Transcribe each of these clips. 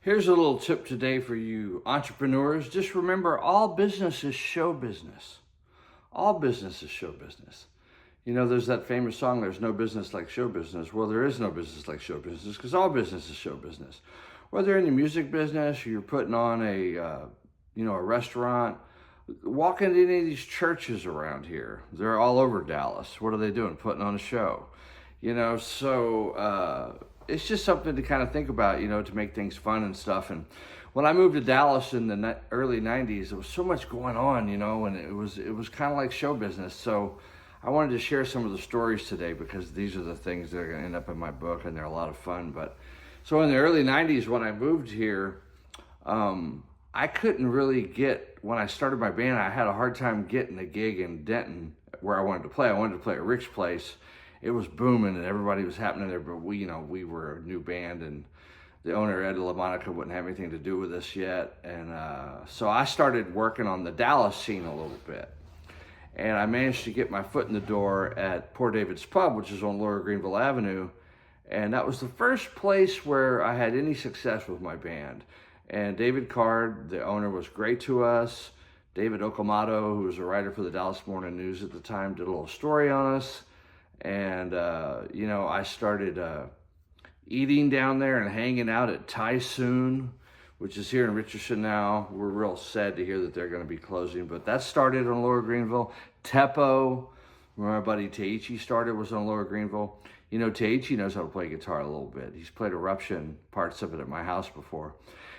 Here's a little tip today for you entrepreneurs. Just remember, all business is show business. All business is show business. You know, there's that famous song, there's no business like show business. Well, there is no business like show business because all business is show business. Whether you're in the music business or you're putting on a restaurant, walk into any of these churches around here. They're all over Dallas. What are they doing? Putting on a show. It's just something to kind of think about, to make things fun and stuff. And when I moved to Dallas in the early 90s, there was so much going on, and it was kind of like show business. So I wanted to share some of the stories today because these are the things that are going to end up in my book, and they're a lot of fun. But so in the early 90s, when I moved here, I couldn't really when I started my band, I had a hard time getting a gig in Denton where I wanted to play. I wanted to play at Rick's place. It was booming and everybody was happening there, but we were a new band and the owner, Ed LaMonica, wouldn't have anything to do with us yet. And so I started working on the Dallas scene a little bit. And I managed to get my foot in the door at Poor David's Pub, which is on Lower Greenville Avenue. And that was the first place where I had any success with my band. And David Card, the owner, was great to us. David Okamoto, who was a writer for the Dallas Morning News at the time, did a little story on us. And, I started eating down there and hanging out at Teiichi, which is here in Richardson now. We're real sad to hear that they're going to be closing, but that started on Lower Greenville. Teppo, where my buddy Teiichi started, was on Lower Greenville. Teiichi knows how to play guitar a little bit. He's played Eruption, parts of it at my house before.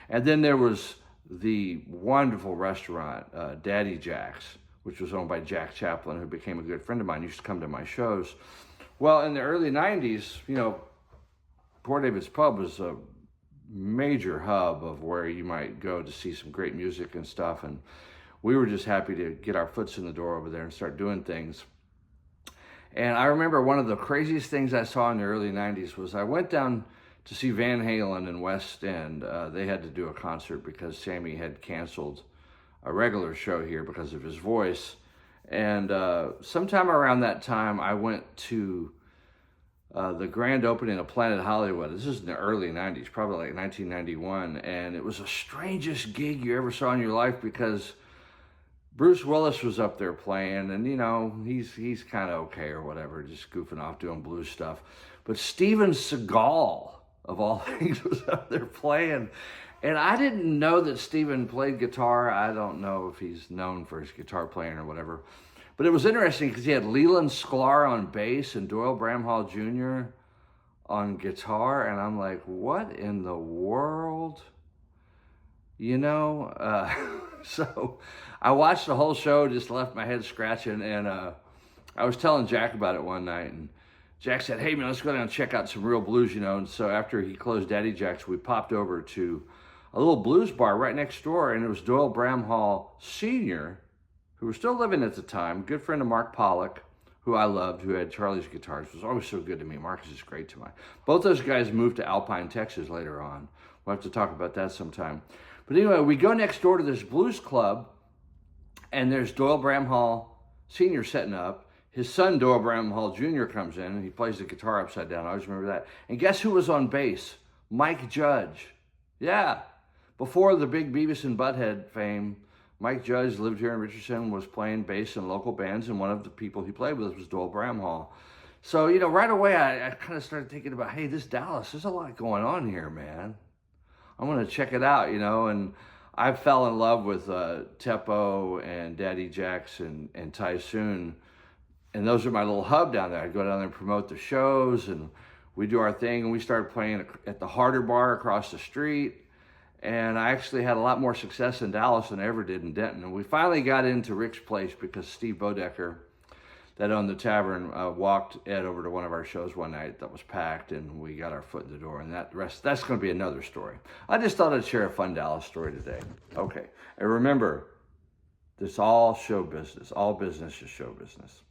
And then there was the wonderful restaurant, Daddy Jack's, which was owned by Jack Chaplin, who became a good friend of mine, used to come to my shows. Well, in the early 90s, Poor David's Pub was a major hub of where you might go to see some great music and stuff. And we were just happy to get our foots in the door over there and start doing things. And I remember one of the craziest things I saw in the early 90s was I went down to see Van Halen in West End. They had to do a concert because Sammy had canceled a regular show here because of his voice. And sometime around that time, I went to the grand opening of Planet Hollywood. This is in the early 90s, probably like 1991. And it was the strangest gig you ever saw in your life because Bruce Willis was up there playing, and he's kind of okay or whatever, just goofing off doing blues stuff. But Steven Seagal, of all things, was up there playing. And I didn't know that Steven played guitar. I don't know if he's known for his guitar playing or whatever. But it was interesting because he had Leland Sklar on bass and Doyle Bramhall Sr. on guitar. And I'm like, what in the world? So I watched the whole show, just left my head scratching. And I was telling Jack about it one night. And Jack said, hey, man, let's go down and check out some real blues, And so after he closed Daddy Jack's, we popped over to a little blues bar right next door, and it was Doyle Bramhall Sr., who was still living at the time, good friend of Mark Pollock, who I loved, who had Charlie's guitars, was always so good to me. Mark is just great to me. Both those guys moved to Alpine, Texas later on. We'll have to talk about that sometime. But anyway, we go next door to this blues club, and there's Doyle Bramhall Sr. setting up. His son, Doyle Bramhall Jr., comes in, and he plays the guitar upside down. I always remember that. And guess who was on bass? Mike Judge. Yeah. Before the big Beavis and Butthead fame, Mike Judge lived here in Richardson, was playing bass in local bands, and one of the people he played with was Doyle Bramhall. So, right away, I kind of started thinking about, hey, this Dallas, there's a lot going on here, man. I'm going to check it out, and I fell in love with Teppo and Daddy Jack's and Teiichi, and those are my little hub down there. I'd go down there and promote the shows, and we do our thing, and we started playing at the Harder Bar across the street. And I actually had a lot more success in Dallas than I ever did in Denton. And we finally got into Rick's place because Steve Bodecker, that owned the tavern, walked Ed over to one of our shows one night that was packed, and we got our foot in the door. And that's going to be another story. I just thought I'd share a fun Dallas story today. Okay. And remember, this all show business. All business is show business.